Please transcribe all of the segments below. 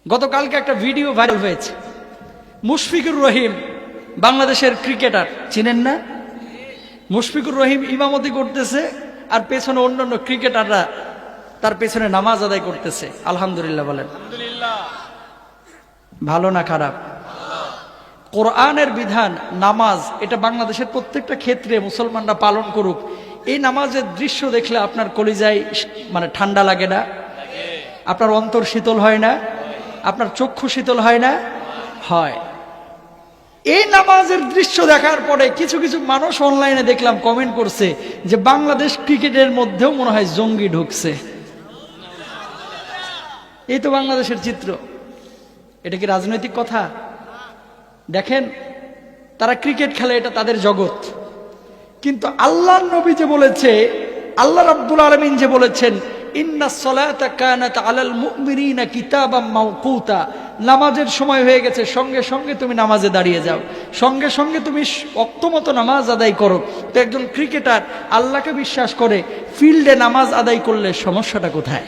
গতকালকে একটা video viral হয়েছে। মুশফিকুর রহিম বাংলাদেশের ক্রিকেটার, চিনেন না? মুশফিকুর রহিম ইমামতি করতেছে আর পেছনে অন্যান্য ক্রিকেটাররা তার পেছনে নামাজ আদায় করতেছে। আলহামদুলিল্লাহ বলেন। ভালো না খারাপ? কোরআনের বিধান নামাজ, এটা বাংলাদেশের প্রত্যেকটা ক্ষেত্রে মুসলমানরা পালন করুক। এই নামাজের দৃশ্য দেখলে আপনার কলিজায় মানে ঠান্ডা লাগে না? আপনার অন্তর শীতল হয় না? আপনার চক্ষু শীতল হয় না? হয়। এই নামাজের দৃশ্য দেখার পরে কিছু কিছু মানুষ অনলাইনে দেখলাম কমেন্ট করছে যে বাংলাদেশ ক্রিকেটের মধ্যেও মনে হয় জঙ্গি ঢুকছে। এই তো বাংলাদেশের চিত্র। এটা কি রাজনৈতিক কথা? দেখেন, তারা ক্রিকেট খেলে, এটা তাদের জগৎ। কিন্তু আল্লাহর নবী যে বলেছে, আল্লাহ রাব্বুল আলামিন যে বলেছেন, ইন্নাস সালাতা কানাত আলাল মুমিনিনা কিতাবাম মাওকুতা, নামাজের সময় হয়ে গেছে, সঙ্গে সঙ্গে তুমি নামাজে দাঁড়িয়ে যাও, সঙ্গে সঙ্গে তুমি ওয়াক্তমতো নামাজ আদায় করো। তো একজন ক্রিকেটার আল্লাহকে বিশ্বাস করে ফিল্ডে নামাজ আদায় করলে সমস্যাটা কোথায়?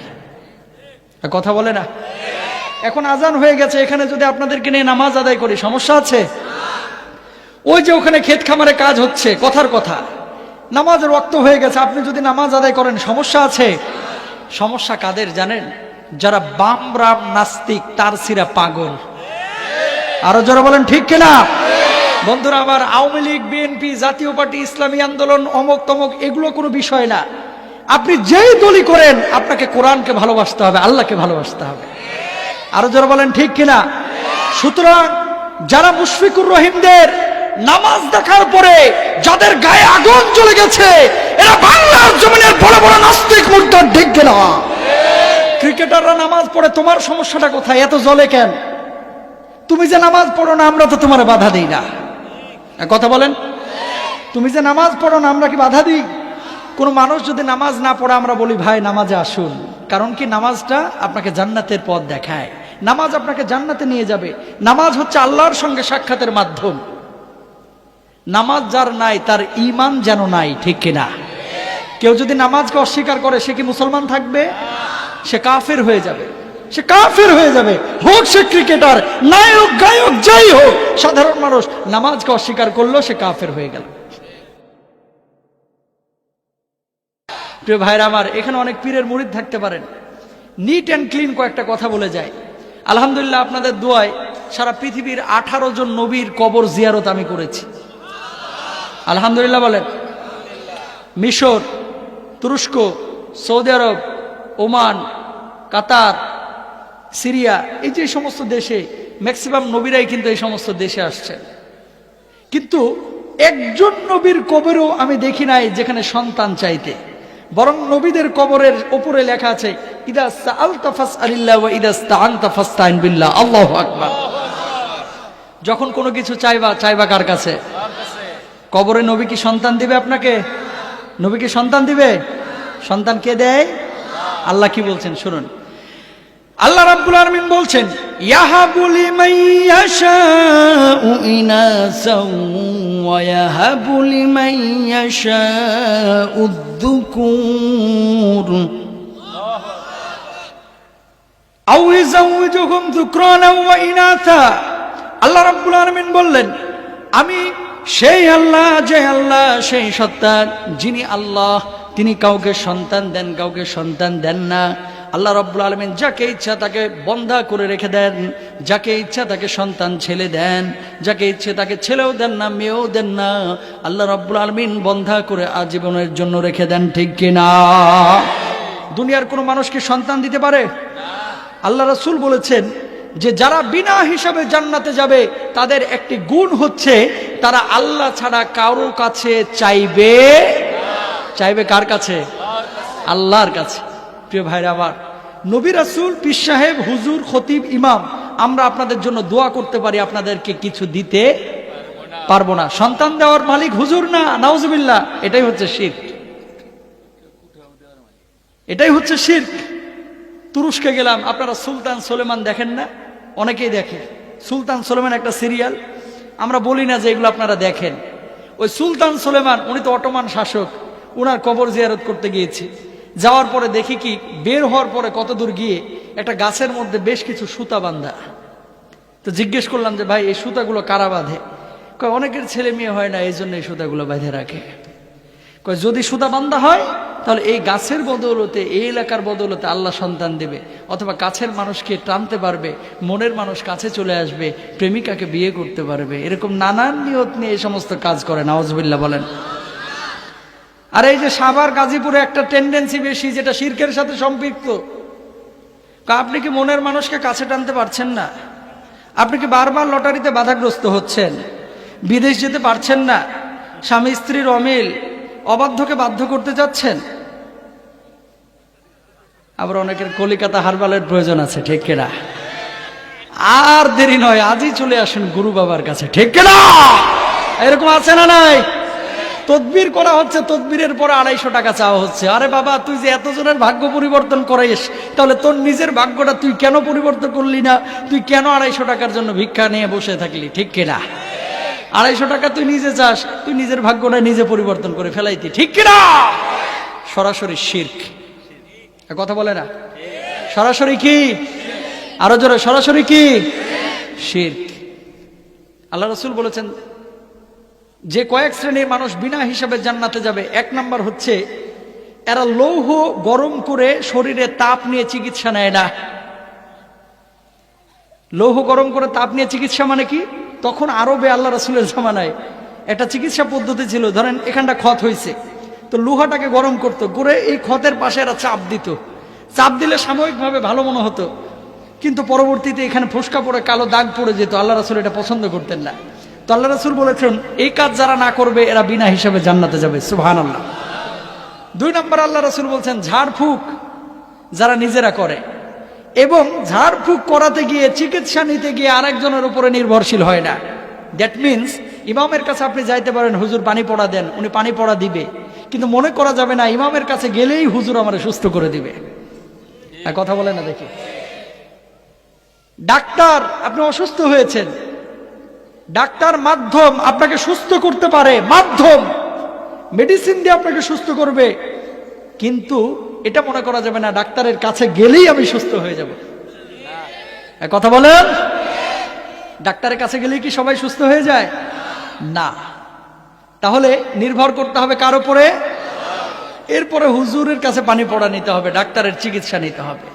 কথা বলে না? এখন আজান হয়ে গেছে, এখানে যদি আপনাদেরকে নিয়ে নামাজ আদায় করি সমস্যা আছে? ওই যে ওখানে ক্ষেত খামারে কাজ হচ্ছে, কথার কথা, নামাজের ওয়াক্ত হয়ে গেছে, আপনি যদি নামাজ আদায় করেন সমস্যা আছে? সমস্যা কাদের জানেন? যারা বামরাম নাস্তিক, তার সিরা পাগল। আরো যারা বলেন ঠিক কিনা? বন্ধুরা আমার, আওয়ামী লীগ, বিএনপি, জাতীয় পার্টি, ইসলামী আন্দোলন, অমক তমক, এগুলো কোনো বিষয় না। আপনি যেই দলই করেন, আপনাকে কোরআনকে ভালোবাসতে হবে, আল্লাহকে ভালোবাসতে হবে। আরো যারা বলেন ঠিক কিনা? সুতরাং যারা মুশফিকুর রহিমদের নামাজ দেখার পরে যাদের গায়ে আগুন জ্বলে গেছে, এরা বাংলার জমিনের বড় বড় নাস্তিক মুর্তাদ, ঠিক কিনা? ক্রিকেটাররা নামাজ পড়ে, তোমার সমস্যাটা কোথায়? এত জ্বলে কেন? তুমি যে নামাজ পড়ো না, আমরা তো তোমার বাধা দিই না। কথা বলেন। তুমি যে নামাজ পড়ো না, আমরা কি বাধা দিই? কোন মানুষ যদি নামাজ না পড়ে, আমরা বলি ভাই নামাজে আসুন। কারণ কি? নামাজটা আপনাকে জান্নাতের পথ দেখায়, নামাজ আপনাকে জান্নাতে নিয়ে যাবে। নামাজ হচ্ছে আল্লাহর সঙ্গে সাক্ষাতের মাধ্যম। নামাজ যার নাই, তার ঈমান যেন নাই, ঠিক কিনা? কেউ যদি নামাজকে অস্বীকার করে, সে কি মুসলমান থাকবে? সে কাফের হয়ে যাবে, সে কাফের হয়ে যাবে। হোক সে ক্রিকেটার, নায়ক, গায়ক, যাই হোক, সাধারণ মানুষ নামাজকে অস্বীকার করলো, সে কাফের হয়ে গেল। প্রিয় ভাইরা আমার, এখানে অনেক পীরের মুরিদ থাকতে পারেন, নিট অ্যান্ড ক্লিন কয়েকটা কথা বলে যায়। আলহামদুলিল্লাহ, আপনাদের দোয়ায় সারা পৃথিবীর 18 জন নবীর কবর জিয়ারত আমি করেছি। আলহামদুলিল্লাহ বলেন। মিশর, তুরস্ক, সৌদি আরব, ওমান, কাতার, সিরিয়া, এই যে সমস্ত দেশে ম্যাক্সিমাম নবীরাই কিন্তু এই সমস্ত দেশে আসছেন। কিন্তু একজন নবীর কবরেও আমি দেখি নাই যেখানে সন্তান চাইতে, বরং নবীদের কবরের উপরে লেখা আছে, ইদা সাআলতা ফাসআলিল্লাহ ওয়া ইদা ইসতাআনতা ফাসতাইন বিল্লাহ। আল্লাহু আকবার। যখন কোনো কিছু চাইবা, চাইবা কার কাছে? কবরে নবী কি সন্তান দিবে আপনাকে? নবী কি সন্তান দিবে? সন্তান কে দেয়? আল্লাহ কি বলছেন শুনুন। আল্লাহ রাব্বুল আলামিন বলছেন, ইয়াহাবু লিমান ইয়াশাউ ইনাসাও ওয়া ইয়াহাবু লিমান ইয়াশাউ যুকুর আও ইযাওয়িজুহুম যুকরানা ওয়া ইনাসা। আল্লাহ রাব্বুল আলামিন বললেন, আমি সেই আল্লাহ, যে আল্লাহ, সেই সত্তা, যিনি আল্লাহ, তিনি কাউকে সন্তান দেন, কাউকে সন্তান দেন না। আল্লাহ রাব্বুল আলামিন যাকে ইচ্ছা তাকে বন্ধা করে রেখে দেন, যাকে ইচ্ছা তাকে সন্তান ছেলে দেন, যাকে ইচ্ছে তাকে ছেলেও দেন না, মেয়েও দেন না। আল্লাহ রাব্বুল আলামিন বন্ধা করে আজীবনের জন্য রেখে দেন, ঠিক কিনা? দুনিয়ার কোনো মানুষ কি সন্তান দিতে পারে? আল্লাহ রাসূল বলেছেন যে যারা বিনা হিসাবে জান্নাতে যাবে, তাদের একটি গুণ হচ্ছে তারা আল্লাহ ছাড়া কারো কাছে চাইবে। চাইবে কার কাছে? আল্লাহর কাছে। প্রিয় ভাইরা আমার, নবী রাসূল, পীর সাহেব, হুজুর, খতিব, ইমাম, আমরা আপনাদের জন্য দোয়া করতে পারি, আপনাদেরকে কিছু দিতে পারবো না। সন্তান দেওয়ার মালিক হুজুর না, নাউজুবিল্লাহ। এটাই হচ্ছে শিরক, এটাই হচ্ছে শিরক। তুরস্কে গেলাম, আপনারা সুলতান সুলেমান দেখেন না? অনেকেই দেখে। সুলতান সুলেমান একটা সিরিয়াল, আমরা বলি না যে এগুলো আপনারা দেখেন। ওই সুলতান সুলেমান, উনি তো অটোমান শাসক, উনার কবর জিয়ারত করতে গিয়েছি। যাওয়ার পরে দেখি কি, বের হওয়ার পরে কত দূর গিয়ে একটা গাছের মধ্যে বেশ কিছু সুতা বাঁধা। তো জিজ্ঞেস করলাম যে ভাই এই সুতাগুলো কারা বাঁধে? কয় অনেকের ছেলে মেয়ে হয় না, এই জন্য এই সুতাগুলো বেঁধে রাখে। কয় যদি সুতা বান্ধা হয় তাহলে এই গাছের বদৌলতে, এই এলাকার বদৌলতে আল্লাহ সন্তান দেবে, অথবা কাছের মানুষকে টানতে পারবে, মনের মানুষ কাছে চলে আসবে, প্রেমিকাকে বিয়ে করতে পারবে। এরকম নানান নিয়ত নিয়ে এই সমস্ত কাজ করে। নাউজুবিল্লাহ বলেন। আর এই যে সাভার গাজীপুরে একটা টেন্ডেন্সি বেশি, যেটা শিরকের সাথে সম্পৃক্ত। আপনি কি মনের মানুষকে কাছে টানতে পারছেন না? আপনি কি বারবার লটারিতে বাধাগ্রস্ত হচ্ছেন? বিদেশ যেতে পারছেন না? স্বামী স্ত্রীর অমিল, অবাধ্যকে বাধ্য করতে যাচ্ছেন? আবার অনেকের কলিকাতা হারবালের প্রয়োজন আছে, ঠিক কিনা? আর দেরি নয়, আজই চলে আসেন গুরু বাবার কাছে, ঠিক কিনা? এরকম আছে না নাই? তদবির করা হচ্ছে, তদবিরের পরে 250 টাকা চাওয়া হচ্ছে। আরে বাবা, তুই যে এতজনের ভাগ্য পরিবর্তন করিস, তাহলে তোর নিজের ভাগ্যটা তুই কেন পরিবর্তন করলি না? তুই কেন 250 টাকার জন্য ভিক্ষা নিয়ে বসে থাকলি, ঠিক কিনা? 250 টাকা তুই নিজে চাস, তুই নিজের ভাগ্যটা নিজে পরিবর্তন করে ফেলাইতি, ঠিক কিনা? সরাসরি শিরক। কথা বলে না? সরাসরি কি? আরো জোরে, সরাসরি কি? শিরক। আল্লাহ রাসূল বলেছেন যে কয়েক শ্রেণীর মানুষ বিনা হিসাবে জান্নাতে যাবে। 1 নাম্বার হচ্ছে এরা লৌহ গরম করে শরীরে তাপ নিয়ে চিকিৎসা নেয় না। লৌহ গরম করে তাপ নিয়ে চিকিৎসা মানে কি? তখন আরবে আল্লাহ রাসূলের জামানায় একটা চিকিৎসা পদ্ধতি ছিল। ধরেন এখানটা ক্ষত হয়েছে, তো লোহাটাকে গরম করতো, করে এই ক্ষতের পাশে এরা চাপ দিত। চাপ দিলে সাময়িকভাবে ভালো মনে হতো, কিন্তু পরবর্তীতে এখানে ফোসকা পড়ে কালো দাগ পড়ে যেত। আল্লাহ রাসূল এটা পছন্দ করতেন না। তো আল্লাহ রাসূল বলেছেন এই কাজ যারা না করবে এরা বিনা হিসাবে জান্নাতে যাবে। সুবহানাল্লাহ। 2 নম্বর আল্লাহ রাসূল বলছেন ঝাড়ফুঁক যারা নিজেরা করে, এবং ঝাড়ফুঁক করাতে গিয়ে, চিকিৎসা নিতে গিয়ে আরেকজনের উপরে নির্ভরশীল হয় না। দ্যাট মিনস ইমামের কাছে আপনি যাইতে পারেন, হুজুর পানি পড়া দেন, উনি পানি পড়া দিবে, কিন্তু মনে করা যাবে না ইমামের কাছে গেলেই হুজুর আমারে সুস্থ করে দিবে। কথা বলে না দেখি। ডাক্তার, আপনি অসুস্থ হয়েছেন, ডাক্তার মাধ্যম আপনাকে সুস্থ করতে পারে, মাধ্যম মেডিসিন দিয়ে আপনাকে সুস্থ করবে, কিন্তু এটা মনে করা যাবে না ডাক্তারের কাছে গেলেই আমি সুস্থ হয়ে যাব। কথা বলেন, ডাক্তারের কাছে গেলেই কি সবাই সুস্থ হয়ে যায়? না। তাহলে নির্ভর করতে হবে কার উপরে? এরপরে হুজুরের কাছে পানি পড়া নিতে হবে, ডাক্তারের চিকিৎসা নিতে হবে।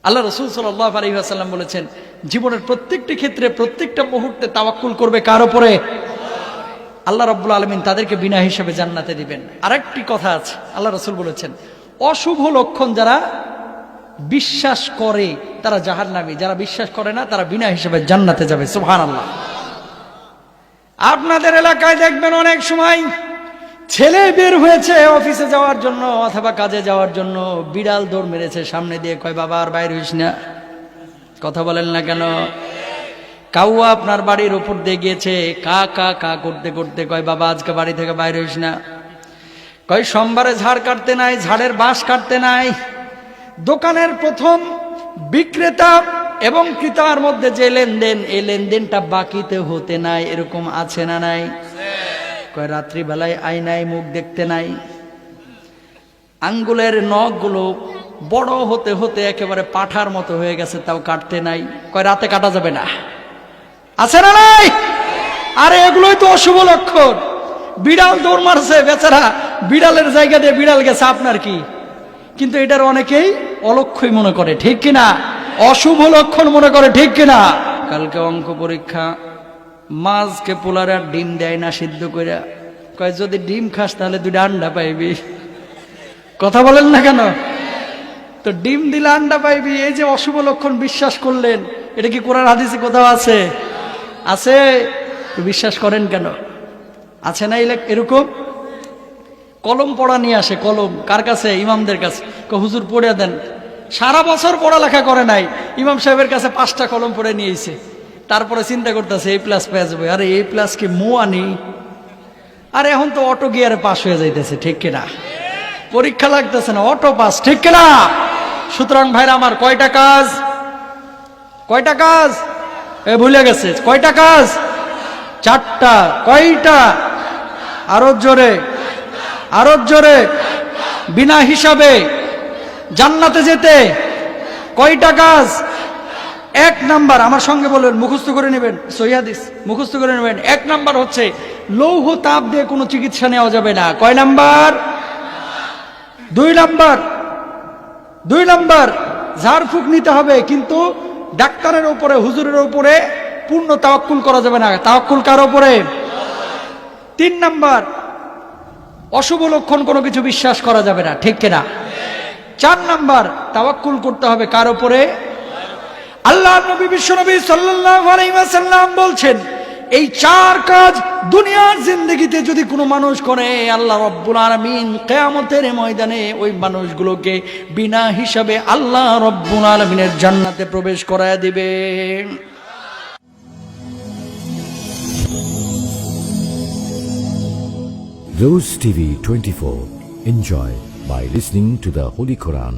আল্লাহ রাসূল সাল্লাল্লাহু আলাইহি ওয়াসাল্লাম বলেছেন জীবনের প্রত্যেকটি ক্ষেত্রে, প্রত্যেকটা মুহূর্তে তাওয়াক্কুল করবে কার উপরে? আল্লাহ রাব্বুল আলামিন তাদেরকে বিনা হিসাবে জান্নাতে দিবেন। আরেকটি কথা আছে, আল্লাহ রাসূল বলেছেন অশুভ লক্ষণ যারা বিশ্বাস করে তারা জাহান্নামী, যারা বিশ্বাস করে না তারা বিনা হিসাবে জান্নাতে যাবে। সুবহানাল্লাহ। আপনাদের এলাকায় দেখবেন অনেক সময় ছেলে বের হয়েছে অফিসে যাওয়ার জন্য অথবা কাজে যাওয়ার জন্য, বিড়াল দৌড় মেরেছে সামনে দিয়ে, কয় বাবা আর বাইরে হইস না। কথা বলেন না কেন? কাউয়া আপনার বাড়ির উপর দিয়ে গিয়েছে, কা কা কা করতে করতে কয় বাবা আজকে বাড়ি থেকে বাইরে হইস না। কয় সোমবারে ঝাড় কাটতে নাই, ঝাড়ের বাঁশ কাটতে নাই। দোকানের প্রথম বিক্রেতা এবং ক্রেতার মধ্যে যে লেনদেন, এই লেনদেনটা বাকিতে হতে নাই, এরকম আছে না নাই? কয় রাত্রিবেলায় আয়নায় মুখ দেখতে নাই। আঙ্গুলের নখগুলো বড় হতে হতে একেবারে পাঠার মতো হয়ে গেছে, তাও কাটতে নাই। কয় রাতে কাটা যাবে না, আছে না নাই? আরে এগুলোই তো অশুভ লক্ষণ। বিড়াল দৌড় মারছে বেচারা, বিড়ালের জায়গা দিয়ে বিড়াল গেছে, আপনার কি? কিন্তু এটার অনেকেই অলক্ষ্যই মনে করে, ঠিক কিনা? অশুভ লক্ষণ মনে করে, ঠিক কিনা? কালকে অঙ্ক পরীক্ষা, মাছকে পোলারে আর ডিম দেয় না সিদ্ধ করে, কয় যদি ডিম খাস তাহলে 2টা আন্ডা পাইবি। কথা বলেন না কেন? তো ডিম দিলে আন্ডা পাইবি, এই যে অশুভ লক্ষণ বিশ্বাস করলেন, এটা কি কোরআন হাদিসে কোথাও আছে? আছে? তো বিশ্বাস করেন কেন? আছে না এরকম? কলম পড়া নিয়ে আসে, কলম কার কাছে? ইমামদের কাছে। হুজুর পড়ে দেন। সারা বছর পড়ালেখা করে নাই, ইমাম সাহেবের কাছে 5টা কলম পড়ে নিয়েছে। তারপরে চিন্তা করতেছে A+ পেয়ে যাবে। আরে A+ কি মো আনি? আরে এখন তো অটো গিয়ারে পাস হয়ে যাইতেছে, ঠিক কিনা? পরীক্ষা লাগতেছে না, অটো পাস, ঠিক কিনা? সুতরাং ভাইরা আমার, কয়টা কাজ? কয়টা কাজ? ভুলে গেছে। কয়টা কাজ? 4টা। কয়টা? আরো জোরে, আরো জোরে। বিনা হিসাবে জান্নাতে যেতে কয়টা কাজ? এক নাম্বার, আমার সঙ্গে বলবেন, মুখস্থ করে নেবেন, সহিহ হাদিস মুখস্থ করে নেবেন। এক নাম্বার হচ্ছে লৌহ তাপ দিয়ে কোনো চিকিৎসা নেওয়া যাবে না। কয় নাম্বার? দুই নাম্বার ঝাড়ফুঁক নিতে হবে, কিন্তু ডাক্তারের উপরে, হুজুরের উপরে পূর্ণ তাওয়াক্কুল করা যাবে না। তাওয়াক্কুল কার উপরে? 3 নাম্বার, অশুভ লক্ষণ কোনো কিছু বিশ্বাস করা যাবে না, ঠিক কিনা? 4 নাম্বার, তাওয়াক্কুল করতে হবে কার উপরে? আল্লাহ নবী বিশ্বনবী সাল্লাল্লাহু আলাইহি ওয়াসাল্লাম বলছেন, এই 4 কাজ দুনিয়ার জিন্দেগিতে যদি কোনো মানুষ করে, আল্লাহ রব্বুল আলামিন কিয়ামতের ময়দানে ওই মানুষগুলোকে বিনা হিসাবে আল্লাহ রব্বুল আলামিনের জান্নাতে প্রবেশ করায় দিবে। Rose TV 24. Enjoy by listening to the Holy Quran.